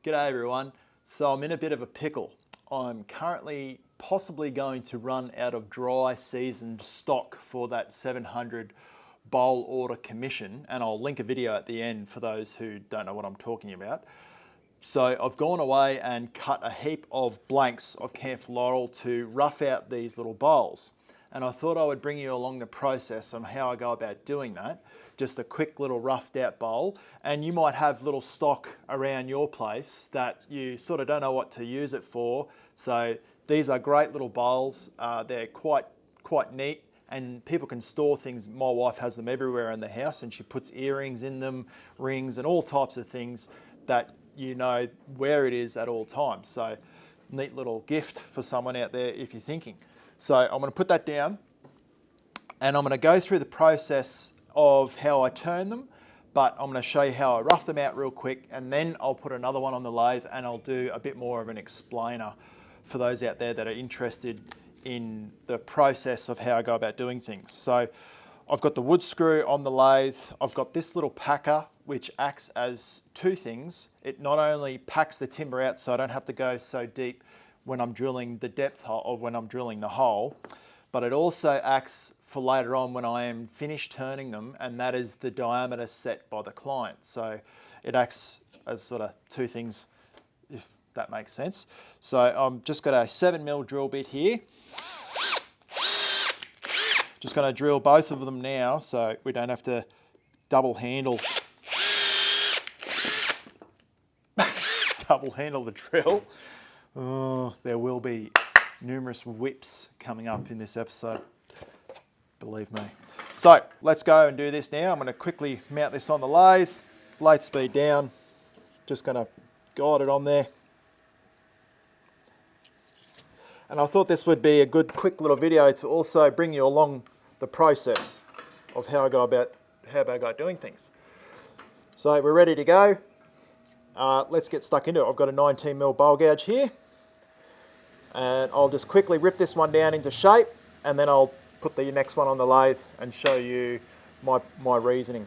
G'day everyone. So I'm in a bit of a pickle. I'm currently possibly going to run out of dry seasoned stock for that 700 bowl order commission, and I'll link a video at the end for those who don't know what I'm talking about. So I've gone away and cut a heap of blanks of camphor laurel to rough out these little bowls. And I thought I would bring you along the process on how I go about doing that. Just a quick little roughed out bowl. And you might have little stock around your place that you sort of don't know what to use it for. So these are great little bowls. They're quite neat, and people can store things. My wife has them everywhere in the house, and she puts earrings in them, rings, and all types of things that you know where it is at all times. So neat little gift for someone out there if you're thinking. So I'm going to put that down, and I'm going to go through the process of how I turn them, but I'm going to show you how I rough them out real quick, and then I'll put another one on the lathe and I'll do a bit more of an explainer for those out there that are interested in the process of how I go about doing things. So I've got the wood screw on the lathe. I've got this little packer which acts as two things. It not only packs the timber out so I don't have to go so deep when I'm drilling the depth hole or when I'm drilling the hole, but it also acts for later on when I am finished turning them, and that is the diameter set by the client. So it acts as sort of two things, if that makes sense. So I'm just got a 7mm drill bit here. Just going to drill both of them now so we don't have to double handle the drill. Oh, there will be numerous whips coming up in this episode, believe me. So let's go and do this now. I'm going to quickly mount this on the lathe, blade speed down, just going to guide it on there. And I thought this would be a good quick little video to also bring you along the process of how I go about doing things. So we're ready to go. Let's get stuck into it. I've got a 19mm bowl gouge here, and I'll just quickly rip this one down into shape, and then I'll put the next one on the lathe and show you my reasoning.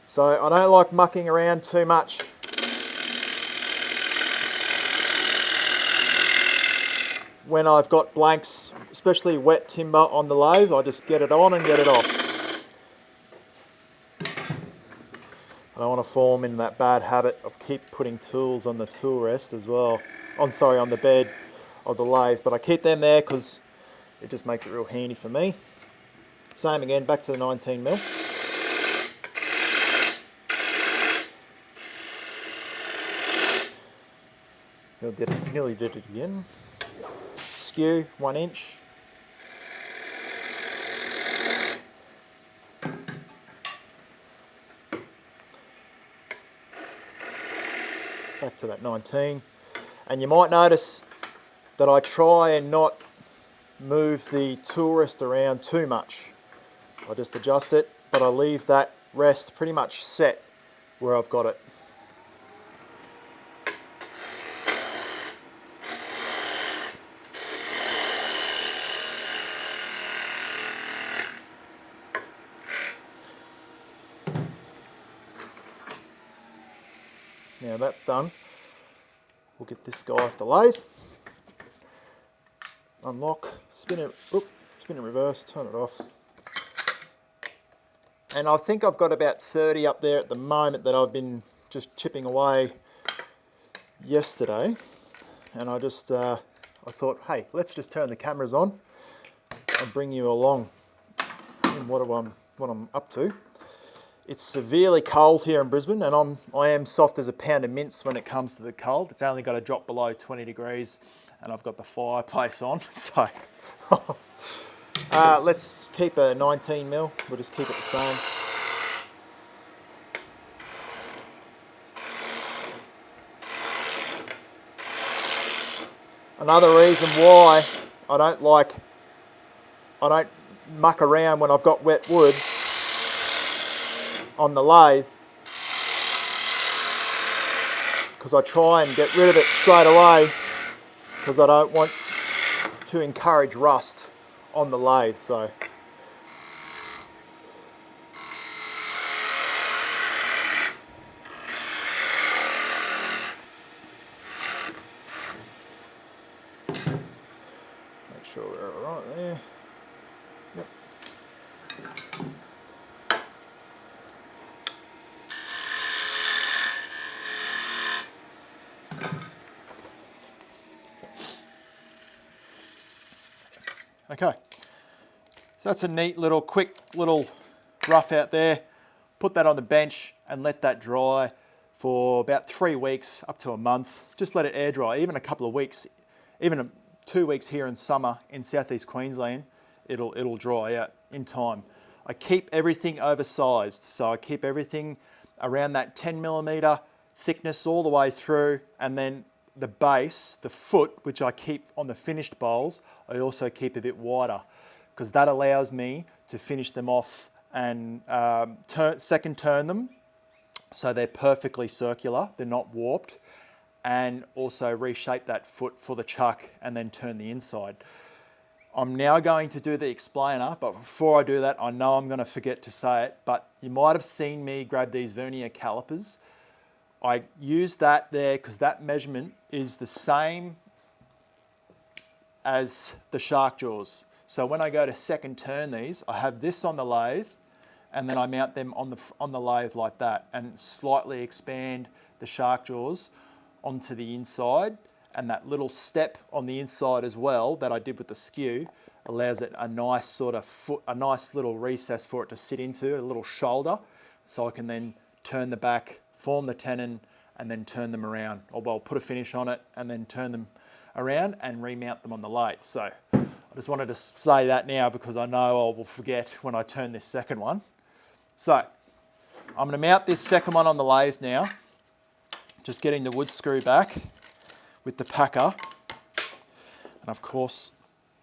So I don't like mucking around too much. When I've got blanks, especially wet timber on the lathe, I just get it on and get it off. I don't want to fall in that bad habit of keep putting tools on the tool rest as well. On the bed of the lathe, but I keep them there because it just makes it real handy for me. Same again, back to the 19mm. Nearly did it again. Skew 1 inch. Back to that 19. And you might notice that I try and not move the tool rest around too much. I just adjust it, but I leave that rest pretty much set where I've got it. Now that's done, we'll get this guy off the lathe, unlock, spin it reverse, turn it off. And I think I've got about 30 up there at the moment that I've been just chipping away yesterday. And I thought, hey, let's just turn the cameras on and bring you along in what I'm up to. It's severely cold here in Brisbane, and I am soft as a pound of mince when it comes to the cold. It's only got to drop below 20 degrees, and I've got the fireplace on. So let's keep a 19mm. We'll just keep it the same. Another reason why I don't muck around when I've got wet wood on the lathe, because I try and get rid of it straight away, because I don't want to encourage rust on the lathe. So Okay, so that's a neat little, quick little rough out there. Put that on the bench and let that dry for about 3 weeks up to a month. Just let it air dry, even a couple of weeks, even 2 weeks here in summer in southeast Queensland, it'll dry out in time. I keep everything oversized, so I keep everything around that 10mm thickness all the way through, and then the base, the foot, which I keep on the finished bowls, I also keep a bit wider, because that allows me to finish them off and second turn them so they're perfectly circular, they're not warped, and also reshape that foot for the chuck and then turn the inside. I'm now going to do the explainer, but before I do that, I know I'm going to forget to say it, but you might have seen me grab these vernier calipers. I use that there because that measurement is the same as the shark jaws. So when I go to second turn these, I have this on the lathe, and then I mount them on the lathe like that, and slightly expand the shark jaws onto the inside, and that little step on the inside as well that I did with the skew allows it a nice sort of foot, a nice little recess for it to sit into, a little shoulder, so I can then turn the back, form the tenon, and then turn them around. Or well, put a finish on it and then turn them around and remount them on the lathe. So I just wanted to say that now because I know I will forget when I turn this second one. So I'm going to mount this second one on the lathe now, just getting the wood screw back with the packer, and of course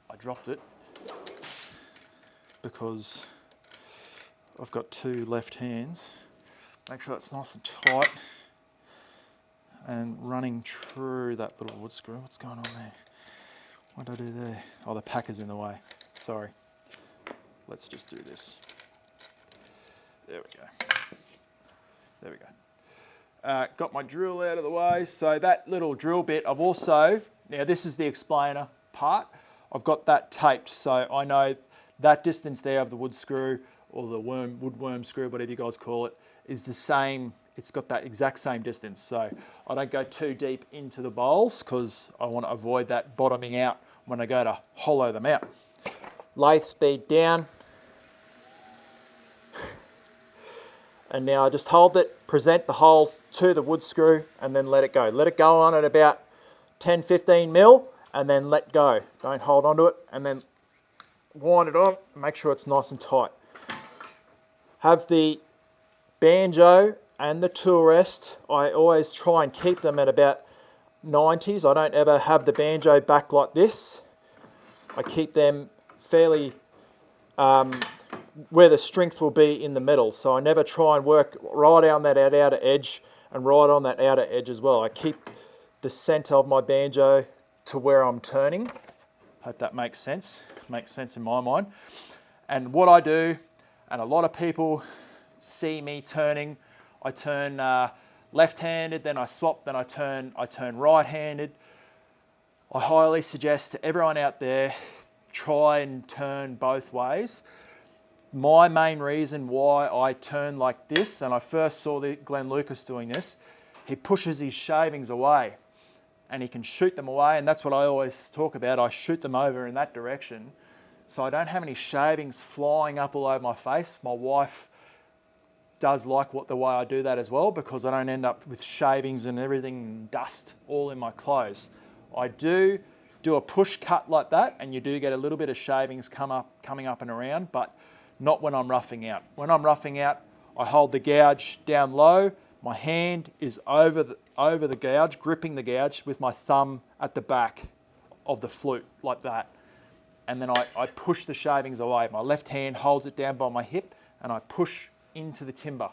I dropped it because I've got 2 left hands. Make sure it's nice and tight and running through that little wood screw. What's going on there? What did I do there? Oh, the packer's in the way. Sorry. Let's just do this. There we go. There we go. Got my drill out of the way. So that little drill bit, I've also, now this is the explainer part, I've got that taped, so I know that distance there of the wood screw, or the woodworm screw, whatever you guys call it, is the same. It's got that exact same distance. So I don't go too deep into the bowls because I want to avoid that bottoming out when I go to hollow them out. Lathe speed down. And now I just hold it, present the hole to the wood screw, and then let it go. Let it go on at about 10-15 mil, and then let go. Don't hold onto it, and then wind it on, make sure it's nice and tight. Have the banjo and the tool rest, I always try and keep them at about 90s. I don't ever have the banjo back like this. I keep them fairly where the strength will be in the middle. So I never try and work right on that outer edge and right on that outer edge as well. I keep the center of my banjo to where I'm turning. Hope that makes sense. Makes sense in my mind. And what I do, and a lot of people see me turning, I turn left-handed, then I swap, then I turn right-handed. I highly suggest to everyone out there, try and turn both ways. My main reason why I turn like this, and I first saw Glenn Lucas doing this, he pushes his shavings away and he can shoot them away, and that's what I always talk about. I shoot them over in that direction so I don't have any shavings flying up all over my face. My wife does like the way I do that as well, because I don't end up with shavings and everything and dust all in my clothes. I do a push cut like that, and you do get a little bit of shavings coming up and around, but not when I'm roughing out. When I'm roughing out, I hold the gouge down low. My hand is over the gouge, gripping the gouge with my thumb at the back of the flute like that. And then I push the shavings away. My left hand holds it down by my hip and I push into the timber.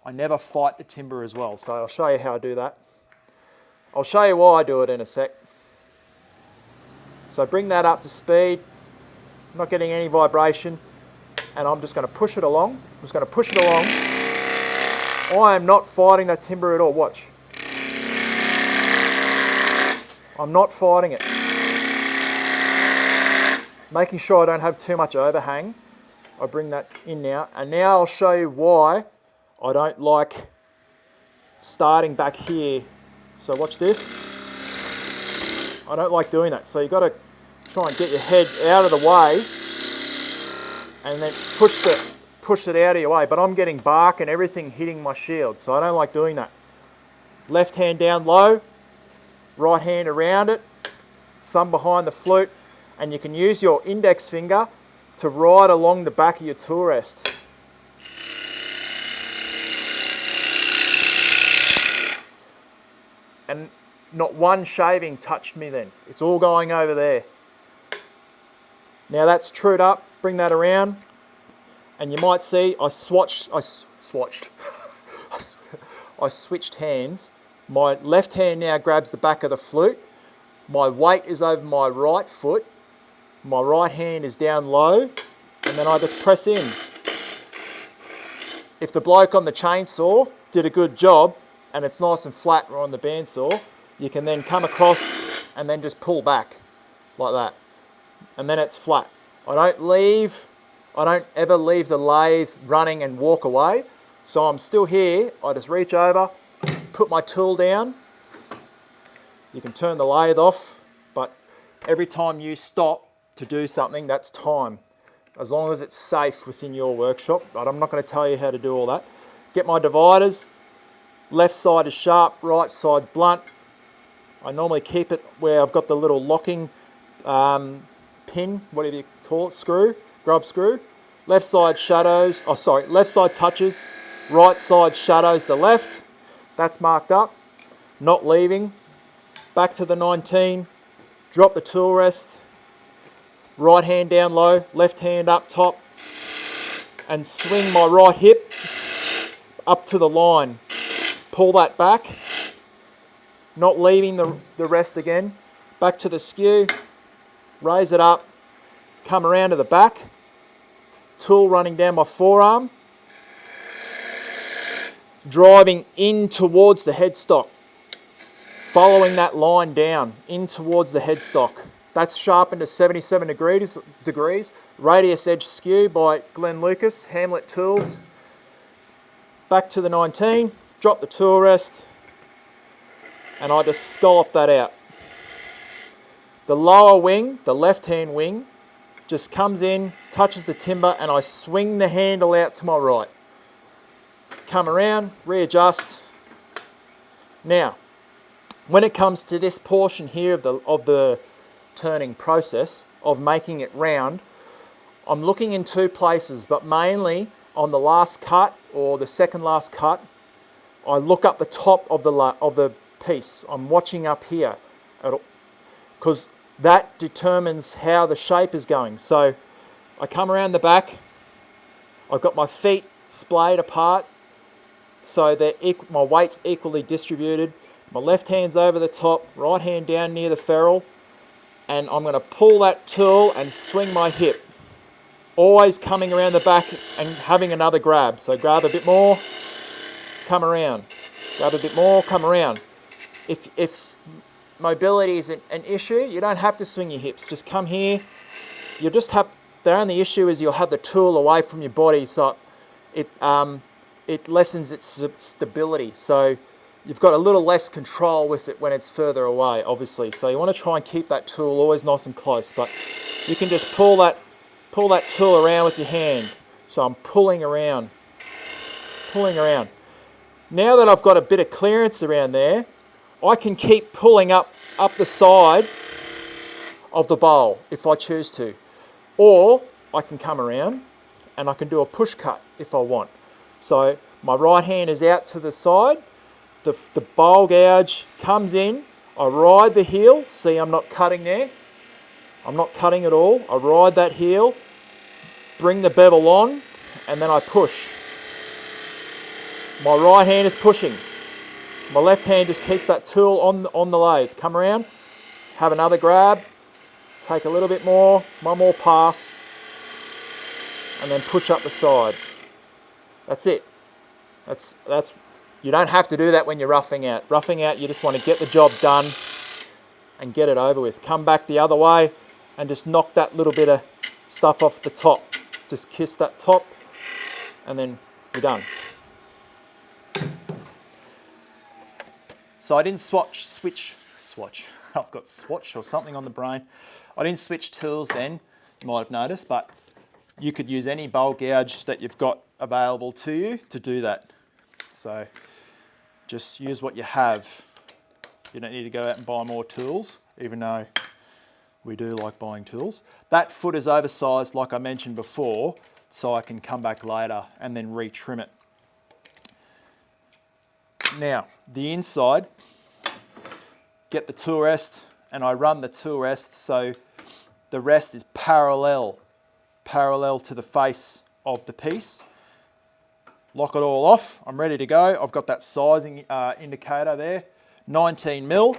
I never fight the timber as well. So I'll show you how I do that. I'll show you why I do it in a sec. So bring that up to speed. I'm not getting any vibration. And I'm just going to push it along. I'm just going to push it along. I am not fighting that timber at all. Watch. I'm not fighting it. Making sure I don't have too much overhang. I bring that in now. And now I'll show you why I don't like starting back here. So watch this. I don't like doing that. So you've got to try and get your head out of the way, and then push it out of your way. But I'm getting bark and everything hitting my shield, so I don't like doing that. Left hand down low, right hand around it, thumb behind the flute, and you can use your index finger to ride along the back of your tool rest. And not one shaving touched me then. It's all going over there. Now that's trued up, bring that around, and you might see I switched hands. My left hand now grabs the back of the flute. My weight is over my right foot. My right hand is down low, and then I just press in. If the bloke on the chainsaw did a good job, and it's nice and flat on the bandsaw, you can then come across and then just pull back like that. And then it's flat. I don't ever leave the lathe running and walk away. So I'm still here, I just reach over, put my tool down. You can turn the lathe off, but every time you stop to do something, that's time. As long as it's safe within your workshop, but I'm not going to tell you how to do all that. Get my dividers, left side is sharp, right side blunt. I normally keep it where I've got the little locking pin, whatever you call it, grub screw. Left side shadows, left side touches, right side shadows the left. That's marked up, not leaving. Back to the 19, drop the tool rest, right hand down low, left hand up top, and swing my right hip up to the line. Pull that back, not leaving the rest again. Back to the skew, raise it up, come around to the back, tool running down my forearm, driving in towards the headstock, following that line down in towards the headstock. That's sharpened to 77 degrees. Radius edge skew by Glenn Lucas, Hamlet Tools. Back to the 19, drop the tool rest, and I just scallop that out. The lower wing, the left-hand wing, just comes in, touches the timber, and I swing the handle out to my right. Come around, readjust. Now, when it comes to this portion here of the turning process, of making it round, I'm looking in two places, but mainly on the last cut or the second last cut, I look up the top of the piece. I'm watching up here, because that determines how the shape is going. So I come around the back, I've got my feet splayed apart, so my weight's equally distributed. My left hand's over the top, right hand down near the ferrule, and I'm going to pull that tool and swing my hip. Always coming around the back and having another grab. So grab a bit more, come around. Grab a bit more, come around. If mobility is an issue, you don't have to swing your hips. Just come here. The only issue is you'll have the tool away from your body, so it lessens its stability. So you've got a little less control with it when it's further away, obviously. So you want to try and keep that tool always nice and close, but you can just pull that tool around with your hand. So I'm pulling around. Now that I've got a bit of clearance around there, I can keep pulling up the side of the bowl if I choose to. Or I can come around and I can do a push cut if I want. So my right hand is out to the side, the bowl gouge comes in, I ride the heel, see I'm not cutting there, I'm not cutting at all, I ride that heel, bring the bevel on, and then I push. My right hand is pushing, my left hand just keeps that tool on the lathe. Come around, have another grab, take a little bit more, one more pass, and then push up the side. That's it. That's. You don't have to do that when you're roughing out. Roughing out, you just want to get the job done and get it over with. Come back the other way and just knock that little bit of stuff off the top. Just kiss that top and then you're done. So I didn't switch. I've got swatched or something on the brain. I didn't switch tools then, you might have noticed, but you could use any bowl gouge that you've got available to you to do that. So just use what you have. You don't need to go out and buy more tools, even though we do like buying tools. That foot is oversized, like I mentioned before, so I can come back later and then re-trim it. Now, the inside, get the tool rest, and I run the tool rest so the rest is parallel to the face of the piece. Lock it all off, I'm ready to go. I've got that sizing indicator there, 19 mil.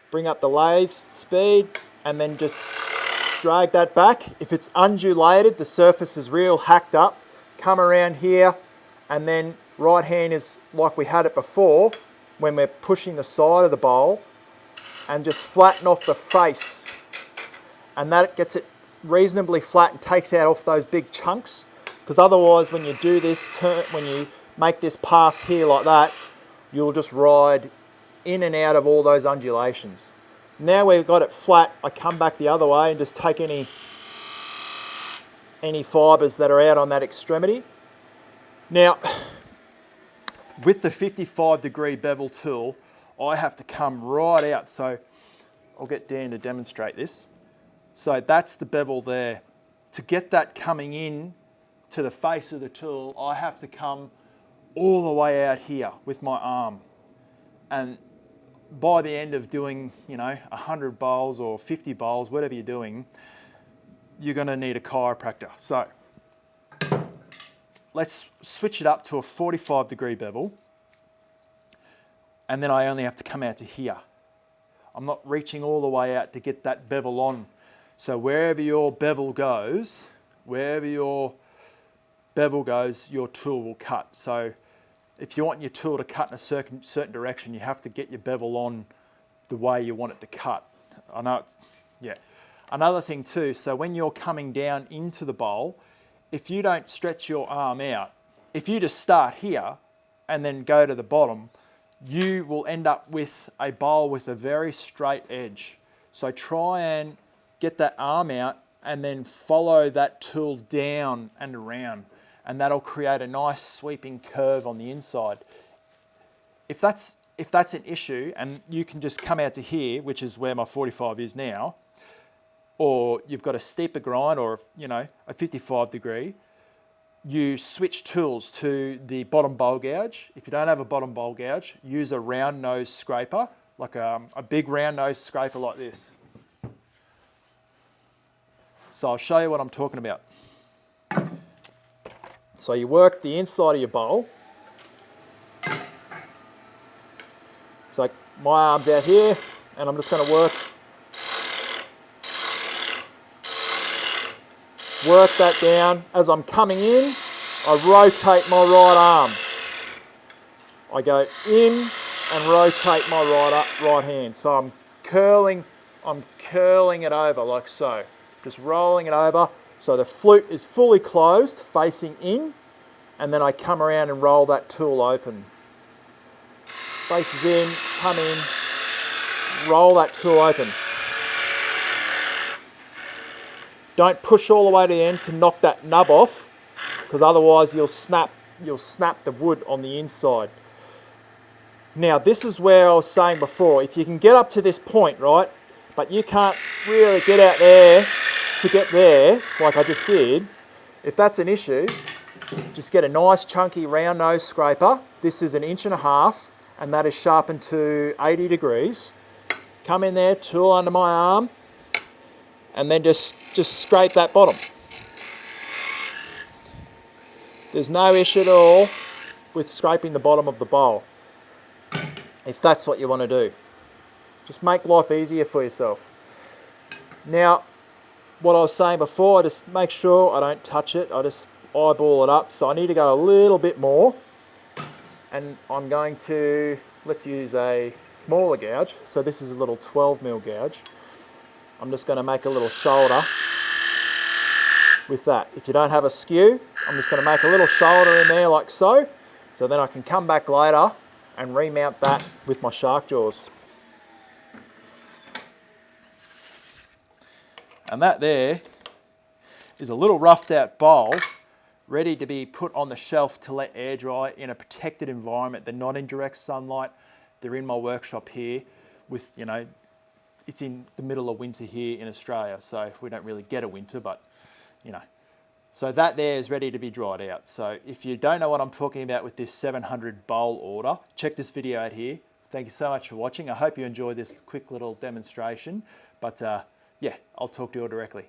Bring up the lathe speed and then just drag that back. If it's undulated, the surface is real hacked up, come around here, and then right hand is like we had it before when we're pushing the side of the bowl, and just flatten off the face. And that gets it reasonably flat and takes out off those big chunks, because otherwise when you do this, when you make this pass here like that, you'll just ride in and out of all those undulations. Now we've got it flat, I come back the other way and just take any fibres that are out on that extremity. Now, with the 55-degree bevel tool, I have to come right out. So I'll get Dan to demonstrate this. So that's the bevel there. To get that coming in to the face of the tool, I have to come all the way out here with my arm. And by the end of doing, 100 bowls or 50 bowls, whatever you're doing, you're going to need a chiropractor. So let's switch it up to a 45-degree bevel. And then I only have to come out to here. I'm not reaching all the way out to get that bevel on. So wherever your bevel goes, your tool will cut. So if you want your tool to cut in a certain direction, you have to get your bevel on the way you want it to cut. I know it's, yeah. Another thing too, so when you're coming down into the bowl, if you don't stretch your arm out, if you just start here and then go to the bottom, you will end up with a bowl with a very straight edge. So try and get that arm out and then follow that tool down and around, and that'll create a nice sweeping curve on the inside. If that's an issue, and you can just come out to here, which is where my 45 is now, or you've got a steeper grind or a 55 degree, you switch tools to the bottom bowl gouge. If you don't have a bottom bowl gouge, use a round nose scraper, like a big round nose scraper like this. So I'll show you what I'm talking about. So you work the inside of your bowl. So my arm's out here, and I'm just going to work that down. As I'm coming in, I rotate my right arm. I go in and rotate my right hand. So I'm curling it over like so. Just rolling it over so the flute is fully closed, facing in, and then I come around and roll that tool open. Faces in, come in, roll that tool open. Don't push all the way to the end to knock that nub off, because otherwise you'll snap the wood on the inside. Now this is where I was saying before, if you can get up to this point, right, but you can't really get out there to get there, like I just did, if that's an issue, just get a nice chunky round nose scraper. This is 1.5 inches, and that is sharpened to 80 degrees. Come in there, tool under my arm, and then just scrape that bottom. There's no issue at all with scraping the bottom of the bowl, if that's what you want to do. Just make life easier for yourself. Now, what I was saying before, I just make sure I don't touch it. I just eyeball it up. So I need to go a little bit more. And I'm going to, let's use a smaller gouge. So this is a little 12mm gouge. I'm just going to make a little shoulder with that. If you don't have a skew, I'm just going to make a little shoulder in there like so. So then I can come back later and remount that with my shark jaws. And that there is a little roughed out bowl ready to be put on the shelf to let air dry in a protected environment. They're not in direct sunlight. They're in my workshop here with, you know, it's in the middle of winter here in Australia, so we don't really get a winter, but, you know. So that there is ready to be dried out. So if you don't know what I'm talking about with this 700 bowl order, check this video out here. Thank you so much for watching. I hope you enjoyed this quick little demonstration, but yeah, I'll talk to you all directly.